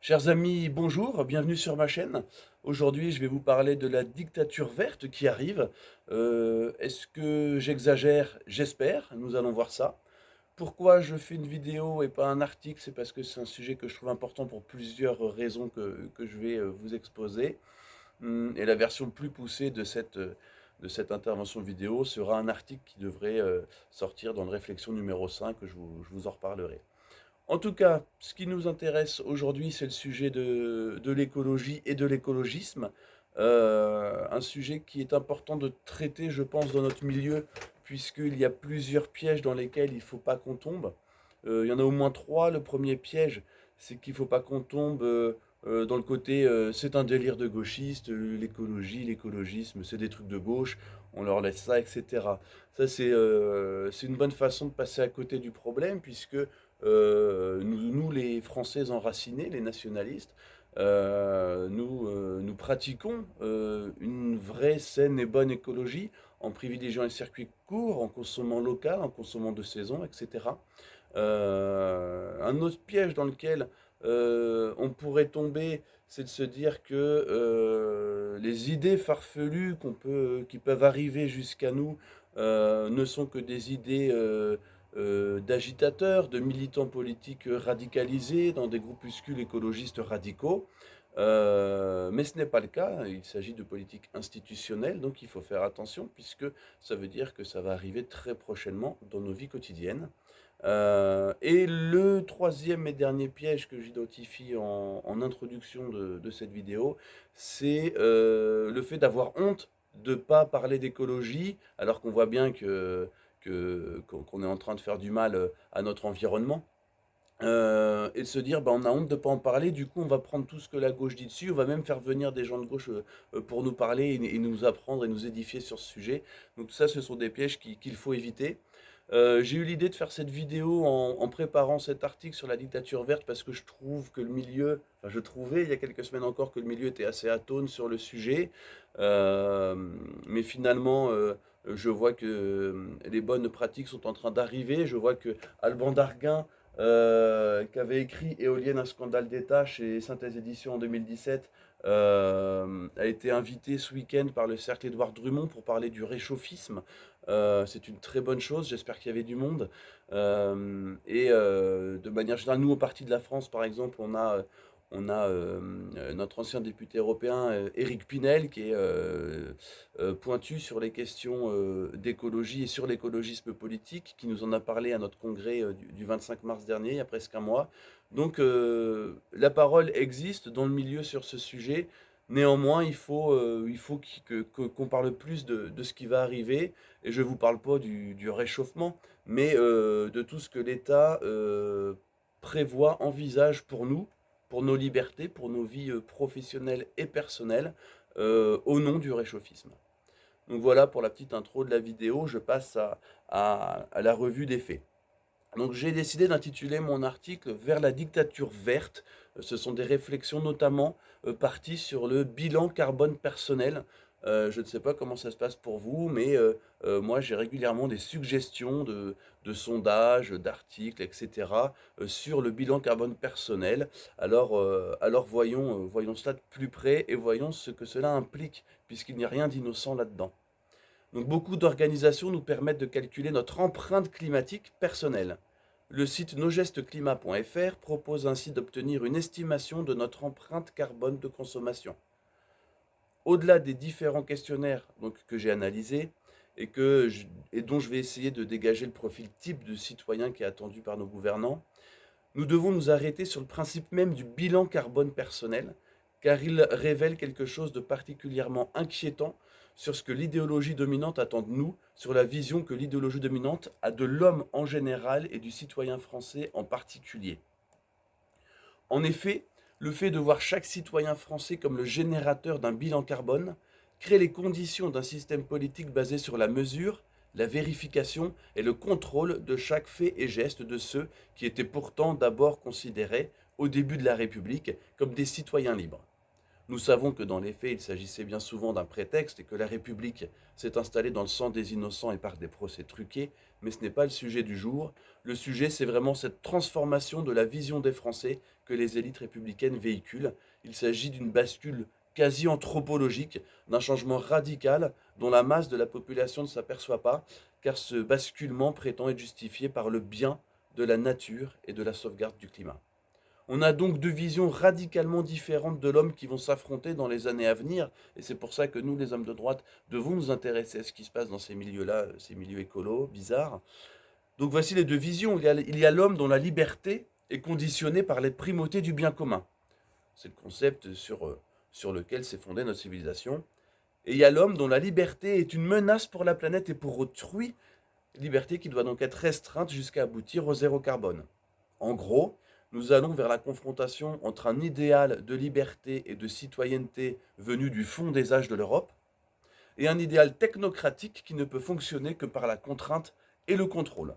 Chers amis, bonjour, bienvenue sur ma chaîne. Aujourd'hui, je vais vous parler de la dictature verte qui arrive. Est-ce que j'exagère? J'espère, nous allons voir ça. Pourquoi je fais une vidéo et pas un article? C'est parce que c'est un sujet que je trouve important pour plusieurs raisons que je vais vous exposer. Et la version plus poussée de cette intervention vidéo sera un article qui devrait sortir dans le réflexion numéro 5, je vous en reparlerai. En tout cas, ce qui nous intéresse aujourd'hui, c'est le sujet de l'écologie et de l'écologisme. Un sujet qui est important de traiter, je pense, dans notre milieu, puisqu'il y a plusieurs pièges dans lesquels il ne faut pas qu'on tombe. Il y en a au moins trois. Le premier piège, c'est qu'il ne faut pas qu'on tombe dans le côté c'est un délire de gauchiste, l'écologie, l'écologisme, c'est des trucs de gauche, on leur laisse ça, etc. Ça, c'est une bonne façon de passer à côté du problème, puisque nous, les Français enracinés, les nationalistes, nous pratiquons une vraie, saine et bonne écologie en privilégiant les circuits courts, en consommant local, en consommant de saison, etc. Un autre piège dans lequel on pourrait tomber, c'est de se dire que les idées farfelues qui peuvent arriver jusqu'à nous ne sont que des idées d'agitateurs, de militants politiques radicalisés dans des groupuscules écologistes radicaux. Mais ce n'est pas le cas, il s'agit de politique institutionnelle, donc il faut faire attention puisque ça veut dire que ça va arriver très prochainement dans nos vies quotidiennes. Et le troisième et dernier piège que j'identifie en introduction de cette vidéo, c'est le fait d'avoir honte de ne pas parler d'écologie, alors qu'on voit bien qu'on est en train de faire du mal à notre environnement. Et de se dire, bah, on a honte de ne pas en parler, du coup on va prendre tout ce que la gauche dit dessus, on va même faire venir des gens de gauche pour nous parler et nous apprendre et nous édifier sur ce sujet. Donc tout ça, ce sont des pièges qu'il faut éviter. J'ai eu l'idée de faire cette vidéo en préparant cet article sur la dictature verte parce que je trouve que le milieu, enfin je trouvais il y a quelques semaines encore que le milieu était assez atone sur le sujet. Euh, mais finalement, je vois que les bonnes pratiques sont en train d'arriver. Je vois que Alban Darguin, qui avait écrit Éolienne, un scandale d'État chez Synthèse Édition en 2017, a été invité ce week-end par le Cercle Édouard Drummond pour parler du réchauffisme. C'est une très bonne chose, j'espère qu'il y avait du monde. De manière générale, nous, au Parti de la France, par exemple, on a notre ancien député européen, Éric Pinel, qui est pointu sur les questions d'écologie et sur l'écologisme politique, qui nous en a parlé à notre congrès du 25 mars dernier, il y a presque un mois. Donc la parole existe dans le milieu sur ce sujet. Néanmoins, qu'on parle plus de ce qui va arriver. Et je ne vous parle pas du réchauffement, mais de tout ce que l'État prévoit, envisage pour nous, pour nos libertés, pour nos vies professionnelles et personnelles, au nom du réchauffisme. Donc voilà pour la petite intro de la vidéo, je passe à la revue des faits. Donc j'ai décidé d'intituler mon article Vers la dictature verte. Ce sont des réflexions notamment parties sur le bilan carbone personnel. Je ne sais pas comment ça se passe pour vous, mais moi j'ai régulièrement des suggestions de sondages, d'articles, etc. Sur le bilan carbone personnel. Alors voyons cela de plus près et voyons ce que cela implique, puisqu'il n'y a rien d'innocent là-dedans. Donc beaucoup d'organisations nous permettent de calculer notre empreinte climatique personnelle. Le site nosgestesclimat.fr propose ainsi d'obtenir une estimation de notre empreinte carbone de consommation. Au-delà des différents questionnaires que j'ai analysés et dont je vais essayer de dégager le profil type de citoyen qui est attendu par nos gouvernants, nous devons nous arrêter sur le principe même du bilan carbone personnel, car il révèle quelque chose de particulièrement inquiétant sur ce que l'idéologie dominante attend de nous, sur la vision que l'idéologie dominante a de l'homme en général et du citoyen français en particulier. En effet, le fait de voir chaque citoyen français comme le générateur d'un bilan carbone crée les conditions d'un système politique basé sur la mesure, la vérification et le contrôle de chaque fait et geste de ceux qui étaient pourtant d'abord considérés, au début de la République, comme des citoyens libres. Nous savons que dans les faits, il s'agissait bien souvent d'un prétexte et que la République s'est installée dans le sang des innocents et par des procès truqués, mais ce n'est pas le sujet du jour. Le sujet, c'est vraiment cette transformation de la vision des Français que les élites républicaines véhiculent. Il s'agit d'une bascule quasi anthropologique, d'un changement radical dont la masse de la population ne s'aperçoit pas, car ce basculement prétend être justifié par le bien de la nature et de la sauvegarde du climat. On a donc deux visions radicalement différentes de l'homme qui vont s'affronter dans les années à venir, et c'est pour ça que nous, les hommes de droite, devons nous intéresser à ce qui se passe dans ces milieux-là, ces milieux écolos, bizarres. Donc voici les deux visions. Il y a l'homme dont la liberté est conditionnée par les primautés du bien commun. C'est le concept sur lequel s'est fondée notre civilisation. Et il y a l'homme dont la liberté est une menace pour la planète et pour autrui, liberté qui doit donc être restreinte jusqu'à aboutir au zéro carbone. En gros, nous allons vers la confrontation entre un idéal de liberté et de citoyenneté venu du fond des âges de l'Europe et un idéal technocratique qui ne peut fonctionner que par la contrainte et le contrôle.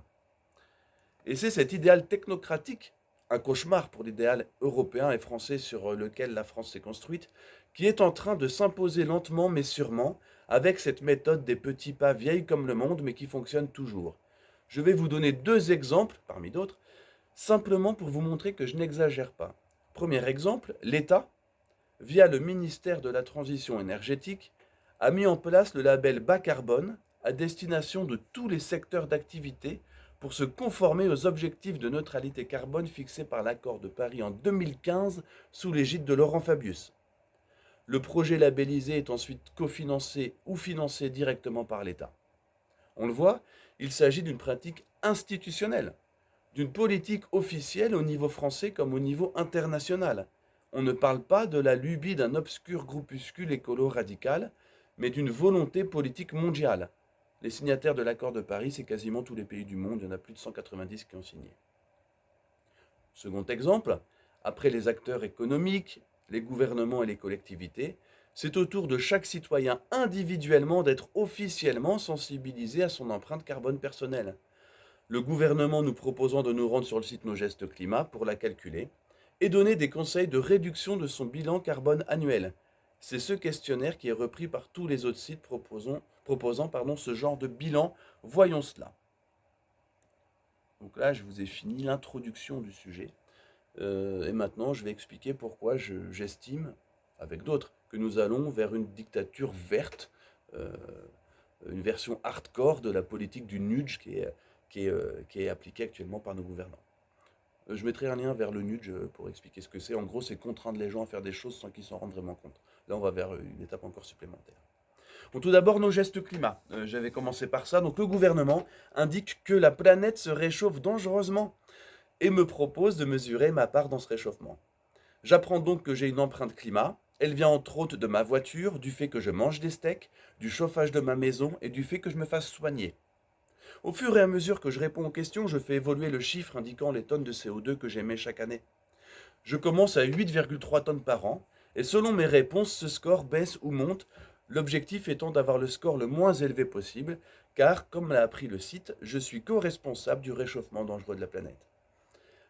Et c'est cet idéal technocratique, un cauchemar pour l'idéal européen et français sur lequel la France s'est construite, qui est en train de s'imposer lentement mais sûrement avec cette méthode des petits pas vieille comme le monde mais qui fonctionne toujours. Je vais vous donner deux exemples, parmi d'autres, simplement pour vous montrer que je n'exagère pas. Premier exemple, l'État, via le ministère de la Transition énergétique, a mis en place le label bas carbone à destination de tous les secteurs d'activité pour se conformer aux objectifs de neutralité carbone fixés par l'accord de Paris en 2015 sous l'égide de Laurent Fabius. Le projet labellisé est ensuite cofinancé ou financé directement par l'État. On le voit, il s'agit d'une pratique institutionnelle, d'une politique officielle au niveau français comme au niveau international. On ne parle pas de la lubie d'un obscur groupuscule écolo radical, mais d'une volonté politique mondiale. Les signataires de l'accord de Paris, c'est quasiment tous les pays du monde, il y en a plus de 190 qui ont signé. Second exemple, après les acteurs économiques, les gouvernements et les collectivités, c'est au tour de chaque citoyen individuellement d'être officiellement sensibilisé à son empreinte carbone personnelle. Le gouvernement nous proposant de nous rendre sur le site Nos Gestes Climat pour la calculer et donner des conseils de réduction de son bilan carbone annuel. C'est ce questionnaire qui est repris par tous les autres sites proposant ce genre de bilan. Voyons cela. Donc là, je vous ai fini l'introduction du sujet. Et maintenant, je vais expliquer pourquoi j'estime, avec d'autres, que nous allons vers une dictature verte, euh, une version hardcore de la politique du nudge qui est appliquée actuellement par nos gouvernants. Je mettrai un lien vers le nudge pour expliquer ce que c'est. En gros, c'est contraindre les gens à faire des choses sans qu'ils s'en rendent vraiment compte. Là, on va vers une étape encore supplémentaire. Bon, tout d'abord, nos gestes climat. J'avais commencé par ça. Donc, le gouvernement indique que la planète se réchauffe dangereusement et me propose de mesurer ma part dans ce réchauffement. J'apprends donc que j'ai une empreinte climat. Elle vient entre autres de ma voiture, du fait que je mange des steaks, du chauffage de ma maison et du fait que je me fasse soigner. Au fur et à mesure que je réponds aux questions, je fais évoluer le chiffre indiquant les tonnes de CO2 que j'émets chaque année. Je commence à 8,3 tonnes par an, et selon mes réponses, ce score baisse ou monte, l'objectif étant d'avoir le score le moins élevé possible, car, comme l'a appris le site, je suis co-responsable du réchauffement dangereux de la planète.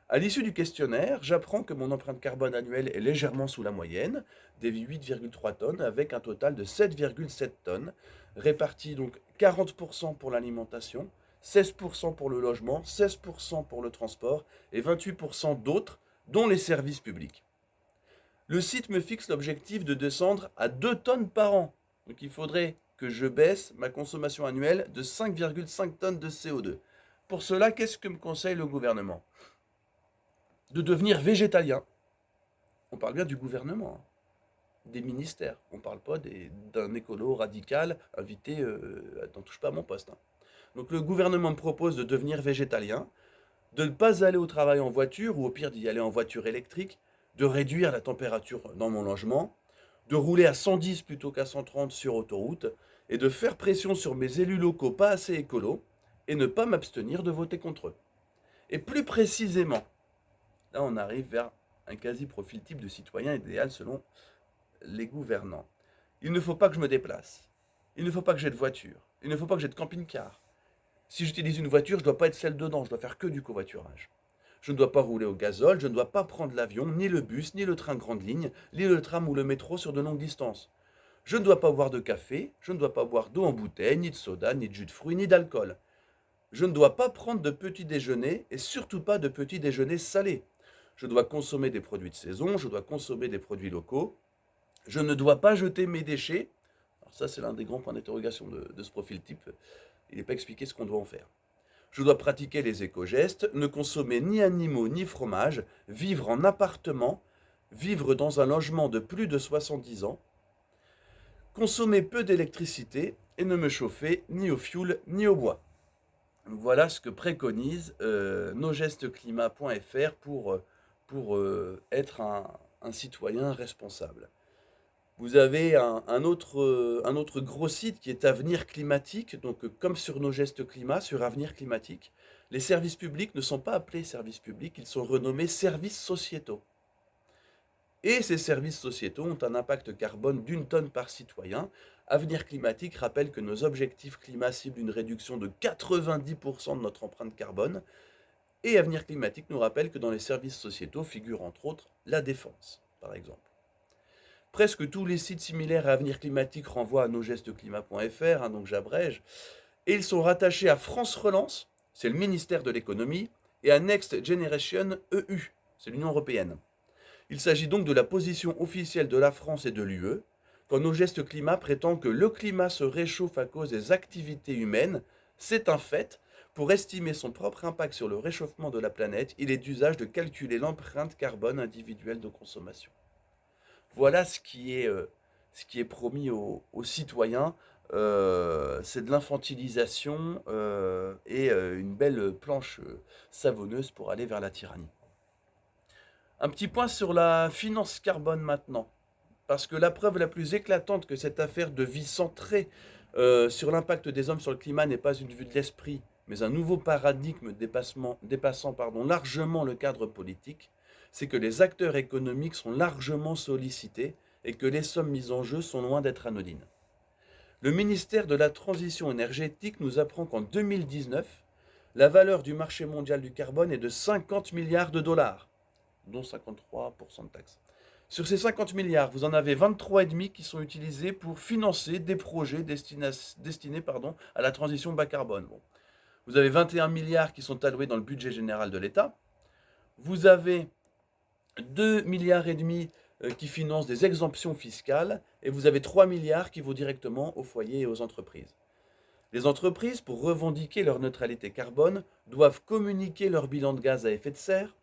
À l'issue du questionnaire, j'apprends que mon empreinte carbone annuelle est légèrement sous la moyenne, des 8,3 tonnes, avec un total de 7,7 tonnes, réparties donc 40% pour l'alimentation, 16% pour le logement, 16% pour le transport et 28% d'autres, dont les services publics. Le site me fixe l'objectif de descendre à 2 tonnes par an. Donc il faudrait que je baisse ma consommation annuelle de 5,5 tonnes de CO2. Pour cela, qu'est-ce que me conseille le gouvernement ? De devenir végétalien. On parle bien du gouvernement, hein, des ministères. On ne parle pas d'un écolo radical invité dans Touche pas à mon poste. Hein. Donc le gouvernement me propose de devenir végétalien, de ne pas aller au travail en voiture, ou au pire d'y aller en voiture électrique, de réduire la température dans mon logement, de rouler à 110 plutôt qu'à 130 sur autoroute, et de faire pression sur mes élus locaux pas assez écolos, et ne pas m'abstenir de voter contre eux. Et plus précisément, là on arrive vers un quasi-profil type de citoyen idéal selon les gouvernants. Il ne faut pas que je me déplace. Il ne faut pas que j'ai de voiture. Il ne faut pas que j'ai de camping-car. Si j'utilise une voiture, je ne dois pas être celle dedans, je dois faire que du covoiturage. Je ne dois pas rouler au gazole, je ne dois pas prendre l'avion, ni le bus, ni le train grande ligne, ni le tram ou le métro sur de longues distances. Je ne dois pas boire de café, je ne dois pas boire d'eau en bouteille, ni de soda, ni de jus de fruits, ni d'alcool. Je ne dois pas prendre de petit déjeuner et surtout pas de petit déjeuner salé. je dois consommer des produits de saison, je dois consommer des produits locaux, je ne dois pas jeter mes déchets. Alors ça, c'est l'un des grands points d'interrogation de ce profil type. Il n'est pas expliqué ce qu'on doit en faire. Je dois pratiquer les éco-gestes, ne consommer ni animaux ni fromage, vivre en appartement, vivre dans un logement de plus de 70 ans, consommer peu d'électricité et ne me chauffer ni au fioul ni au bois. Voilà ce que préconise nosgestesclimat.fr pour être un citoyen responsable. Vous avez un autre gros site qui est Avenir Climatique. Donc, comme sur Nos Gestes Climat, sur Avenir Climatique, les services publics ne sont pas appelés services publics, ils sont renommés services sociétaux. Et ces services sociétaux ont un impact carbone d'1 tonne par citoyen. Avenir Climatique rappelle que nos objectifs climat ciblent une réduction de 90% de notre empreinte carbone. Et Avenir Climatique nous rappelle que dans les services sociétaux figure entre autres la défense, par exemple. Presque tous les sites similaires à Avenir Climatique renvoient à nosgestesclimat.fr, donc j'abrège, et ils sont rattachés à France Relance, c'est le ministère de l'économie, et à Next Generation EU, c'est l'Union européenne. Il s'agit donc de la position officielle de la France et de l'UE, quand Nos Gestes Climat prétend que le climat se réchauffe à cause des activités humaines, c'est un fait. Pour estimer son propre impact sur le réchauffement de la planète, il est d'usage de calculer l'empreinte carbone individuelle de consommation. Voilà ce qui est promis aux citoyens. C'est de l'infantilisation et une belle planche savonneuse pour aller vers la tyrannie. Un petit point sur la finance carbone maintenant. Parce que la preuve la plus éclatante que cette affaire de vie centrée sur l'impact des hommes sur le climat n'est pas une vue de l'esprit, mais un nouveau paradigme dépassant largement le cadre politique, c'est que les acteurs économiques sont largement sollicités et que les sommes mises en jeu sont loin d'être anodines. Le ministère de la Transition énergétique nous apprend qu'en 2019, la valeur du marché mondial du carbone est de 50 milliards de dollars, dont 53% de taxes. Sur ces 50 milliards, vous en avez 23,5 qui sont utilisés pour financer des projets destinés à la transition bas carbone. Bon. Vous avez 21 milliards qui sont alloués dans le budget général de l'État. Vous avez 2,5 milliards qui financent des exemptions fiscales. Et vous avez 3 milliards qui vont directement aux foyers et aux entreprises. Les entreprises, pour revendiquer leur neutralité carbone, doivent communiquer leur bilan de gaz à effet de serre,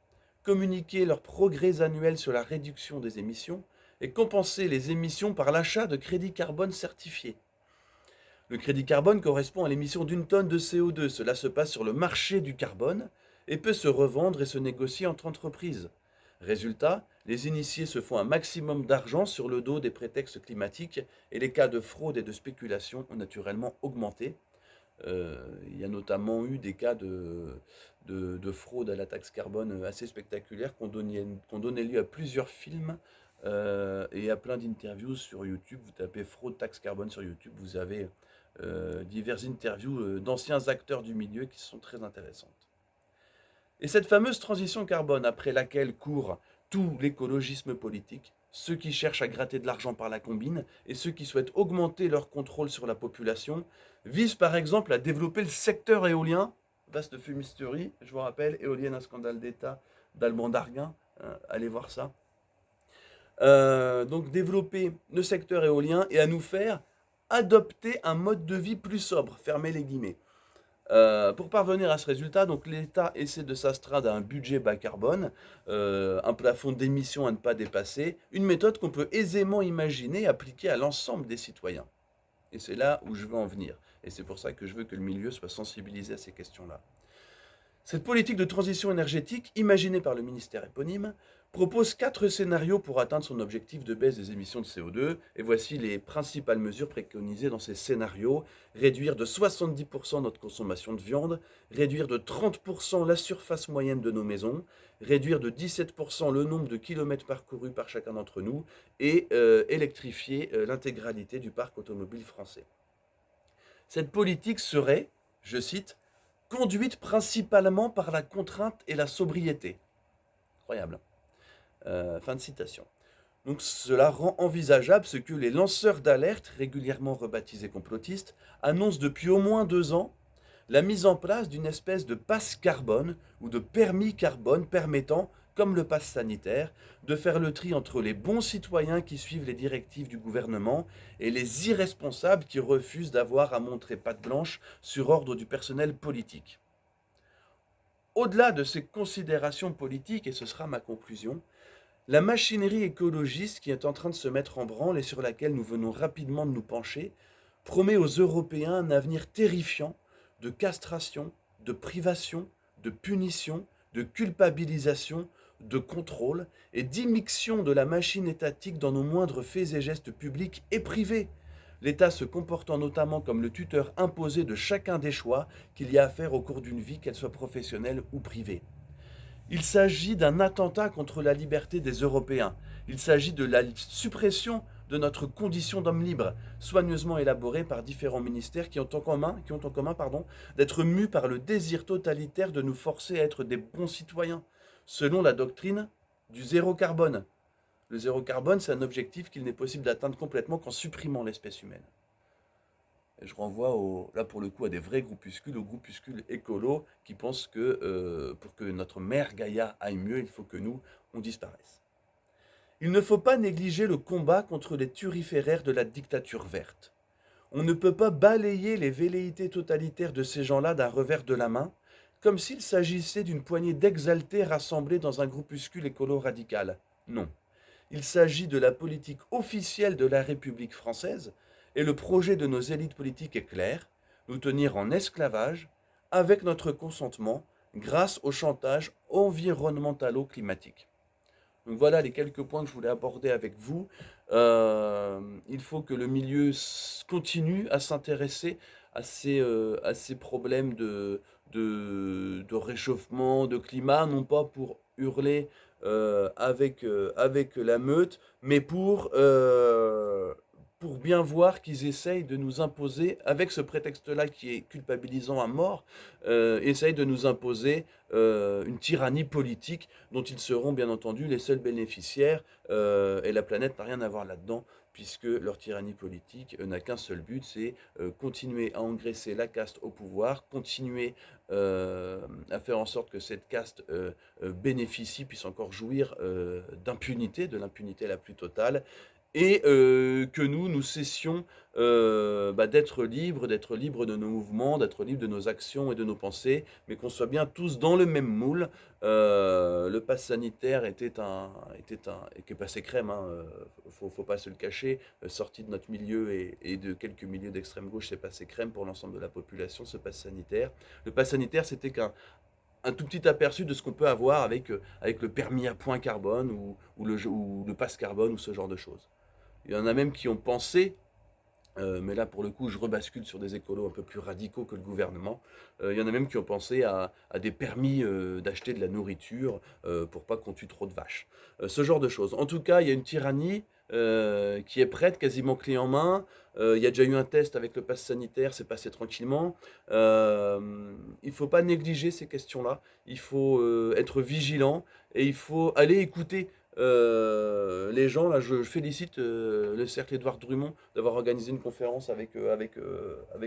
communiquer leurs progrès annuels sur la réduction des émissions et compenser les émissions par l'achat de crédits carbone certifiés. Le crédit carbone correspond à l'émission d'1 tonne de CO2. Cela se passe sur le marché du carbone et peut se revendre et se négocier entre entreprises. Résultat, les initiés se font un maximum d'argent sur le dos des prétextes climatiques et les cas de fraude et de spéculation ont naturellement augmenté. Il y a notamment eu des cas de fraude à la taxe carbone assez spectaculaires qui ont donné lieu à plusieurs films et à plein d'interviews sur YouTube. Vous tapez fraude taxe carbone sur YouTube, vous avez diverses interviews d'anciens acteurs du milieu qui sont très intéressantes. Et cette fameuse transition carbone après laquelle court tout l'écologisme politique, ceux qui cherchent à gratter de l'argent par la combine et ceux qui souhaitent augmenter leur contrôle sur la population, vise par exemple à développer le secteur éolien. Vaste fumisterie, je vous rappelle, éolienne, un scandale d'État d'Alban Darguin, allez voir ça. Donc développer le secteur éolien et à nous faire adopter un mode de vie plus sobre, fermez les guillemets. Pour parvenir à ce résultat, donc l'État essaie de s'astreindre à un budget bas carbone, un plafond d'émissions à ne pas dépasser, une méthode qu'on peut aisément imaginer appliquée à l'ensemble des citoyens. Et c'est là où je veux en venir. Et c'est pour ça que je veux que le milieu soit sensibilisé à ces questions-là. Cette politique de transition énergétique, imaginée par le ministère éponyme, propose 4 scénarios pour atteindre son objectif de baisse des émissions de CO2. Et voici les principales mesures préconisées dans ces scénarios. Réduire de 70% notre consommation de viande, réduire de 30% la surface moyenne de nos maisons, réduire de 17% le nombre de kilomètres parcourus par chacun d'entre nous et électrifier l'intégralité du parc automobile français. Cette politique serait, je cite, conduite principalement par la contrainte et la sobriété. Incroyable. Fin de citation. Donc cela rend envisageable ce que les lanceurs d'alerte, régulièrement rebaptisés complotistes, annoncent depuis au moins 2 ans, la mise en place d'une espèce de passe carbone ou de permis carbone permettant comme le pass sanitaire, de faire le tri entre les bons citoyens qui suivent les directives du gouvernement et les irresponsables qui refusent d'avoir à montrer patte blanche sur ordre du personnel politique. Au-delà de ces considérations politiques, et ce sera ma conclusion, la machinerie écologiste qui est en train de se mettre en branle et sur laquelle nous venons rapidement de nous pencher promet aux Européens un avenir terrifiant de castration, de privation, de punition, de culpabilisation, de contrôle et d'immixtion de la machine étatique dans nos moindres faits et gestes publics et privés. L'État se comportant notamment comme le tuteur imposé de chacun des choix qu'il y a à faire au cours d'une vie, qu'elle soit professionnelle ou privée. Il s'agit d'un attentat contre la liberté des Européens. Il s'agit de la suppression de notre condition d'homme libre, soigneusement élaborée par différents ministères qui ont en commun d'être mus par le désir totalitaire de nous forcer à être des bons citoyens, selon la doctrine du zéro carbone. Le zéro carbone, c'est un objectif qu'il n'est possible d'atteindre complètement qu'en supprimant l'espèce humaine. Et je renvoie là pour le coup à des vrais groupuscules, aux groupuscules écolos qui pensent que pour que notre mère Gaïa aille mieux, il faut que nous, on disparaisse. Il ne faut pas négliger le combat contre les turiféraires de la dictature verte. On ne peut pas balayer les velléités totalitaires de ces gens-là d'un revers de la main, comme s'il s'agissait d'une poignée d'exaltés rassemblés dans un groupuscule écolo radical. Non. Il s'agit de la politique officielle de la République française, et le projet de nos élites politiques est clair, nous tenir en esclavage, avec notre consentement, grâce au chantage environnementalo-climatique. Donc voilà les quelques points que je voulais aborder avec vous. Il faut que le milieu continue à s'intéresser à ces problèmes de réchauffement, de climat, non pas pour hurler avec la meute, mais pour bien voir qu'ils essayent de nous imposer, avec ce prétexte-là qui est culpabilisant à mort, essayent de nous imposer une tyrannie politique dont ils seront bien entendu les seuls bénéficiaires, et la planète n'a rien à voir là-dedans, puisque leur tyrannie politique n'a qu'un seul but, c'est continuer à engraisser la caste au pouvoir, continuer à faire en sorte que cette caste bénéficie, puisse encore jouir d'impunité, de l'impunité la plus totale, et que nous cessions d'être libres de nos mouvements, d'être libres de nos actions et de nos pensées, mais qu'on soit bien tous dans le même moule. Le pass sanitaire était passé crème, hein, faut pas se le cacher, sorti de notre milieu et de quelques milieux d'extrême gauche, c'est passé crème pour l'ensemble de la population, ce pass sanitaire. Le pass sanitaire, c'était un tout petit aperçu de ce qu'on peut avoir avec le permis à point carbone ou le pass carbone ou ce genre de choses. Il y en a même qui ont pensé, mais là pour le coup je rebascule sur des écolos un peu plus radicaux que le gouvernement, il y en a même qui ont pensé à des permis d'acheter de la nourriture pour pas qu'on tue trop de vaches. Ce genre de choses. En tout cas, il y a une tyrannie qui est prête, quasiment clé en main. Il y a déjà eu un test avec le pass sanitaire, c'est passé tranquillement. Il ne faut pas négliger ces questions-là. Il faut être vigilant et il faut aller écouter les gens. Là, je félicite le cercle Édouard Drummond d'avoir organisé une conférence avec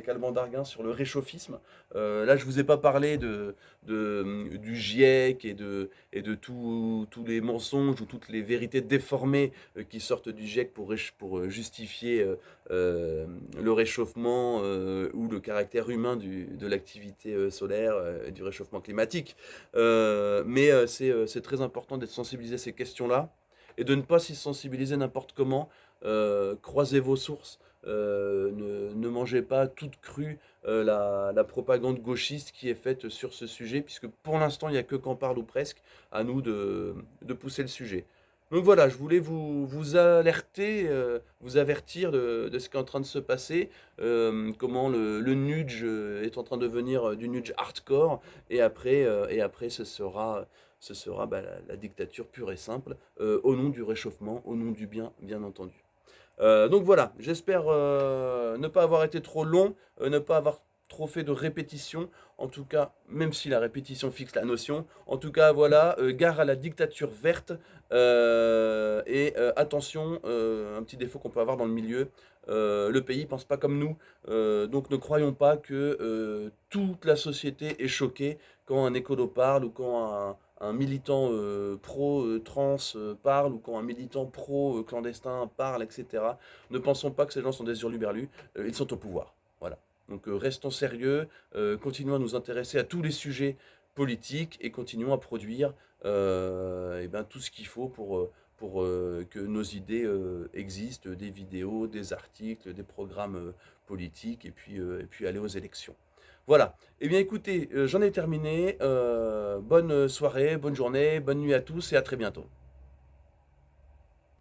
Alban Darguin sur le réchauffisme. Là, je vous ai pas parlé du GIEC et de tous les mensonges ou toutes les vérités déformées qui sortent du GIEC pour justifier le réchauffement ou le caractère humain de l'activité solaire et du réchauffement climatique. Mais c'est très important d'être sensibilisé à ces questions-là et de ne pas s'y sensibiliser n'importe comment. Croisez vos sources. Ne mangez pas toute crue la propagande gauchiste qui est faite sur ce sujet, puisque pour l'instant, il n'y a que qu'en parle ou presque, à nous de pousser le sujet. Donc voilà, je voulais vous alerter, vous avertir de ce qui est en train de se passer, comment le nudge est en train de devenir du nudge hardcore, et après ce sera la dictature pure et simple, au nom du réchauffement, au nom du bien, bien entendu. Donc voilà, j'espère ne pas avoir été trop long, ne pas avoir trop fait de répétitions, en tout cas, même si la répétition fixe la notion, en tout cas voilà, gare à la dictature verte, et attention, un petit défaut qu'on peut avoir dans le milieu, le pays pense pas comme nous, donc ne croyons pas que toute la société est choquée quand un écolo parle ou quand un militant pro-trans parle ou quand un militant pro-clandestin parle, etc. Ne pensons pas que ces gens sont des hurluberlus, ils sont au pouvoir. Voilà. Donc restons sérieux, continuons à nous intéresser à tous les sujets politiques et continuons à produire eh ben, tout ce qu'il faut pour que nos idées existent, des vidéos, des articles, des programmes politiques, et puis aller aux élections. Voilà. Eh bien écoutez, j'en ai terminé. Bonne soirée, bonne journée, bonne nuit à tous et à très bientôt.